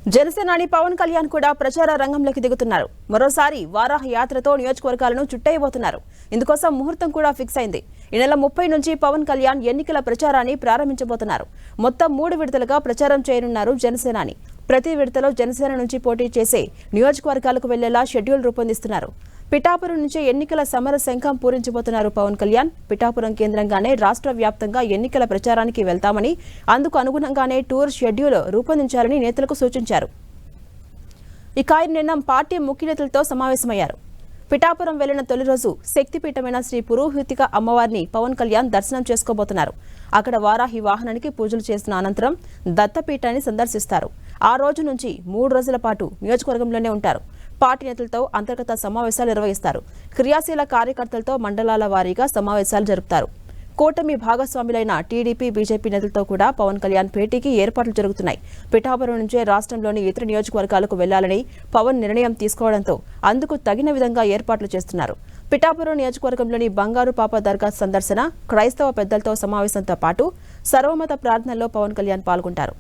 జనసేనాని పవన్ కళ్యాణ్ కూడా ప్రచార రంగంలోకి దిగుతున్నారు. మరోసారి వారాహ యాత్రతో నియోజకవర్గాలను చుట్టేయబోతున్నారు. ఇందుకోసం ముహూర్తం కూడా ఫిక్స్ అయింది. ఈ నెల 30 నుంచి పవన్ కళ్యాణ్ ఎన్నికల ప్రచారాన్ని ప్రారంభించబోతున్నారు. మొత్తం 3 విడతలుగా ప్రచారం చేయనున్నారు జనసేనాని. ప్రతి విడతలో జనసేన నుంచి పోటీ చేసే నియోజకవర్గాలకు వెళ్లేలా షెడ్యూల్ రూపొందిస్తున్నారు. పిఠాపురం నుంచి ఎన్నికల సమర శంఖం పూరించబోతున్నారు పవన్ కళ్యాణ్. పిఠాపురం కేంద్రంగానే రాష్ట్ర వ్యాప్తంగా ఎన్నికల ప్రచారానికి వెళ్తామని, అందుకు అనుగుణంగానే టూర్ షెడ్యూల్ రూపొందించాలని నేతలకు సూచించారు. ఇక ఆయన నిన్న పార్టీ ముఖ్య నేతలతో సమావేశమయ్యారు. పిఠాపురం వెళ్లిన తొలి రోజు శక్తిపీఠమైన శ్రీ పురోహితిక అమ్మవారిని పవన్ కళ్యాణ్ దర్శనం చేసుకోబోతున్నారు. అక్కడ వారాహి వాహనానికి పూజలు చేసిన అనంతరం దత్తపీఠాన్ని సందర్శిస్తారు. ఆ రోజు నుంచి 3 రోజుల పాటు నియోజకవర్గంలోనే ఉంటారు. పార్టీ నేతలతో అంతర్గత సమావేశాలు నిర్వహిస్తారు. క్రియాశీల కార్యకర్తలతో మండలాల వారీగా సమావేశాలు జరుపుతారు. కూటమి భాగస్వాములైన టీడీపీ, బీజేపీ నేతలతో కూడా పవన్ కళ్యాణ్ భేటీకి ఏర్పాట్లు జరుగుతున్నాయి. పిఠాపురం నుంచే రాష్ట్రంలోని ఇతర నియోజకవర్గాలకు వెళ్లాలని పవన్ నిర్ణయం తీసుకోవడంతో అందుకు తగిన విధంగా ఏర్పాట్లు చేస్తున్నారు. పిఠాపురం నియోజకవర్గంలోని బంగారు పాప దర్గా సందర్శన, క్రైస్తవ పెద్దలతో సమావేశంతో పాటు సర్వమత ప్రార్థనలో పవన్ కళ్యాణ్ పాల్గొంటారు.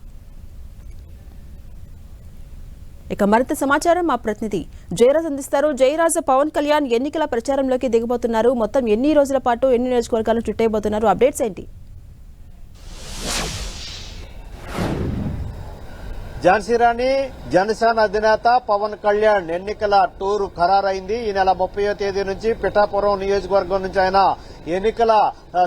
ఇక మరింత సమాచారం మా ప్రతినిధి జయరాజ్ అందిస్తారు. జయరాజ్, పవన్ కళ్యాణ్ ఎన్నికల ప్రచారంలోకి దిగబోతున్నారు. మొత్తం ఎన్ని రోజుల పాటు ఎన్ని నియోజకవర్గాలను చుట్టేయబోతున్నారు? అప్డేట్స్ ఏంటి? ఝాన్సీ రాణి, జనసేన అధినేత పవన్ కళ్యాణ్ ఎన్నికల టూరు ఖరారైంది. ఈ నెల 30వ తేదీ నుంచి పిఠాపురం నియోజకవర్గం నుంచి ఆయన ఎన్నికల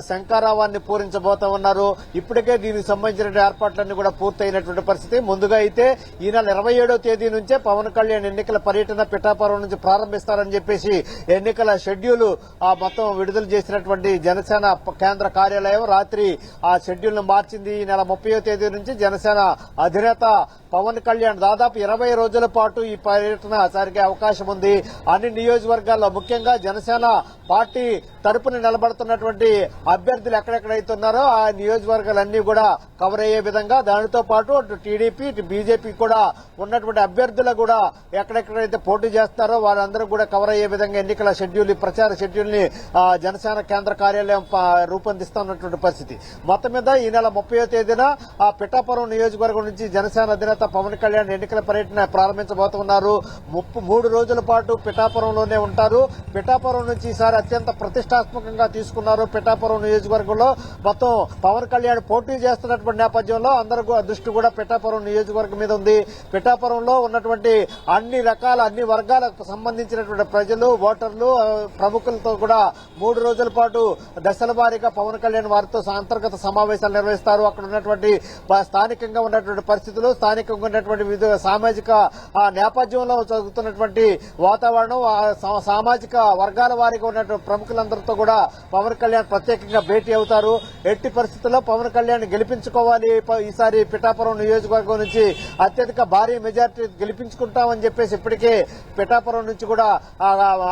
శంఖారావాన్ని పూరించబోతా ఉన్నారు. ఇప్పటికే దీనికి సంబంధించిన ఏర్పాట్లన్నీ కూడా పూర్తయినటువంటి పరిస్థితి. ముందుగా అయితే ఈ నెల 27వ తేదీ నుంచే పవన్ కళ్యాణ్ ఎన్నికల పర్యటన పిఠాపురం నుంచి ప్రారంభిస్తారని చెప్పేసి ఎన్నికల షెడ్యూల్ మొత్తం విడుదల చేసినటువంటి జనసేన కేంద్ర కార్యాలయం రాత్రి ఆ షెడ్యూల్ ను మార్చింది. ఈ నెల 30వ తేదీ నుంచి జనసేన అధినేత పవన్ కళ్యాణ్ దాదాపు 20 రోజుల పాటు ఈ పర్యటన జరిగే అవకాశం ఉంది. అన్ని నియోజకవర్గాల్లో ముఖ్యంగా జనసేన పార్టీ తరపున నిలబడుతున్నటువంటి అభ్యర్థులు ఎక్కడెక్కడైతే ఉన్నారో ఆ నియోజకవర్గాలన్నీ కూడా కవర్ అయ్యే విధంగా, దానితో పాటు అటు టీడీపీ, ఇటు బీజేపీ కూడా ఉన్నటువంటి అభ్యర్థులు కూడా ఎక్కడెక్కడైతే పోటీ చేస్తారో వారందరూ కూడా కవర్ అయ్యే విధంగా ఎన్నికల షెడ్యూల్, ప్రచార షెడ్యూల్ ని జనసేన కేంద్ర కార్యాలయం రూపొందిస్తున్నటువంటి పరిస్థితి. మొత్తం మీద ఈ నెల 30వ తేదీన పిఠాపురం నియోజకవర్గం నుంచి జనసేన అధినేత పవన్ కళ్యాణ్ ఎన్నికల పర్యటన ప్రారంభించబోతున్నారు. 3 రోజుల పాటు పిఠాపురంలోనే ఉంటారు. పిఠాపురం నుంచి ఈసారి అత్యంత ప్రతిష్టాత్మకంగా తీసుకున్నారు. పిఠాపురం నియోజకవర్గంలో మొత్తం పవన్ కళ్యాణ్ పోటీ చేస్తున్నటువంటి నేపథ్యంలో అందరూ దృష్టి కూడా పిఠాపురం నియోజకవర్గం మీద ఉంది. పిఠాపురంలో ఉన్నటువంటి అన్ని వర్గాలకు సంబంధించినటువంటి ప్రజలు, ఓటర్లు, ప్రముఖులతో కూడా 3 రోజుల పాటు దశల వారీగా పవన్ కళ్యాణ్ వారితో అంతర్గత సమావేశాలు నిర్వహిస్తారు. అక్కడ ఉన్నటువంటి స్థానికంగా ఉన్నటువంటి పరిస్థితులు, స్థానికంగా ఉన్నటువంటి వివిధ సామాజిక నేపథ్యంలో జరుగుతున్నటువంటి వాతావరణం, సామాజిక వర్గాల వారీగా ఉన్నటువంటి ప్రముఖులందరితో కూడా పవన్ కళ్యాణ్ ప్రత్యేకంగా భేటీ అవుతారు. ఎట్టి పరిస్థితుల్లో పవన్ కళ్యాణ్ గెలిపించుకోవాలి, ఈసారి పిఠాపురం నియోజకవర్గం నుంచి అత్యధిక భారీ మెజార్టీ గెలిపించుకుంటామని చెప్పేసి ఇప్పటికే పిఠాపురం నుంచి కూడా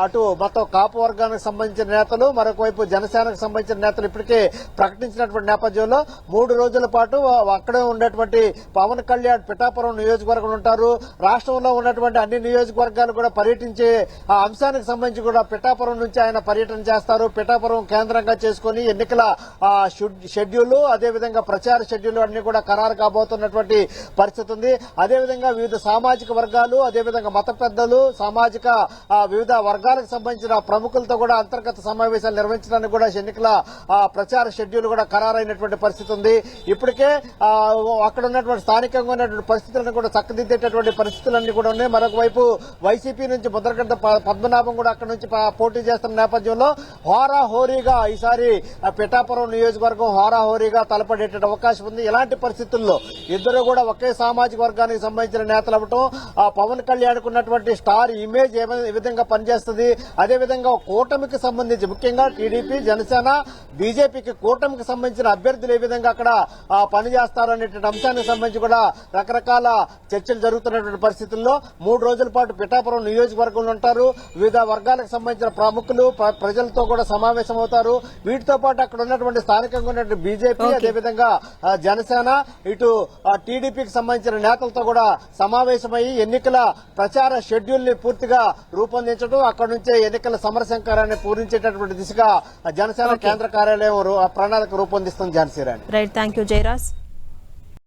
అటు మొత్తం కాపు వర్గానికి సంబంధించిన నేతలు, మరొక వైపు జనసేనకు సంబంధించిన నేతలు ఇప్పటికే ప్రకటించినటువంటి నేపథ్యంలో 3 రోజుల పాటు అక్కడే ఉన్నటువంటి పవన్ కళ్యాణ్ పిఠాపురం నియోజకవర్గం ఉంటారు. రాష్ట్రంలో ఉన్నటువంటి అన్ని నియోజకవర్గాలు కూడా పర్యటించే ఆ అంశానికి సంబంధించి కూడా పిఠాపురం నుంచి ఆయన పర్యటన చేస్తారు. పిఠాపురం కేంద్రంగా చేసుకుని ఎన్నికల షెడ్యూల్, అదేవిధంగా ప్రచార షెడ్యూల్ అన్ని కూడా ఖరారు కాబోతున్నటువంటి పరిస్థితి ఉంది. అదేవిధంగా వివిధ సామాజిక వర్గాలు, అదేవిధంగా మత పెద్దలు, సామాజిక వివిధ వర్గాలకు సంబంధించిన ప్రముఖులతో కూడా అంతర్గత సమావేశాలు నిర్వహించడానికి కూడా ఎన్నికల ప్రచార షెడ్యూల్ కూడా ఖరారైనటువంటి పరిస్థితి ఉంది. ఇప్పటికే అక్కడ ఉన్నటువంటి స్థానికంగా ఉన్నటువంటి పరిస్థితులను కూడా చక్కదిద్దేటటువంటి పరిస్థితులన్నీ కూడా ఉన్నాయి. మరొక వైపు వైసీపీ నుంచి ముద్రగడ్డ పద్మనాభం కూడా అక్కడ నుంచి పోటీ చేస్తున్న నేపథ్యంలో హోరాహోరీగా ఈసారి పిఠాపురం నియోజకవర్గం హోరాహోరీగా తలపడేట అవకాశం ఉంది. ఇలాంటి పరిస్థితుల్లో ఇద్దరు కూడా ఒకే సామాజిక వర్గానికి సంబంధించిన నేతలు అవ్వటం, పవన్ కళ్యాణ్ ఉన్నటువంటి స్టార్ ఇమేజ్ ఏ విధంగా పనిచేస్తుంది, అదేవిధంగా కూటమికి సంబంధించి ముఖ్యంగా టీడీపీ, జనసేన, బీజేపీకి కూటమికి సంబంధించిన అభ్యర్థులు ఏ విధంగా అక్కడ పనిచేస్తారు అనేటువంటి అంశానికి సంబంధించి కూడా రకరకాల చర్చలు జరుగుతున్నటువంటి పరిస్థితుల్లో 3 రోజుల పాటు పిఠాపురం నియోజకవర్గంలో ఉంటారు. వివిధ వర్గాలకు సంబంధించిన ప్రముఖులు, ప్రజలతో కూడా సమావేశం అవుతారు. వీటితో పాటు అక్కడ ఉన్నటువంటి స్థానికంగా ఉన్నటువంటి బీజేపీ, అదేవిధంగా జనసేన, ఇటు టీడీపీకి సంబంధించిన నేతలతో కూడా సమావేశమయ్యి ఎన్నికల ప్రచార షెడ్యూల్ ని పూర్తిగా రూపొందించడం, అక్కడ నుంచే ఎన్నికల సమరశంకారాన్ని పూరించేటటువంటి దిశగా జనసేన కేంద్ర కార్యాలయం ప్రణాళిక రూపొందిస్తుంది. Jhansi Rani. Right, thank you Jayaraj.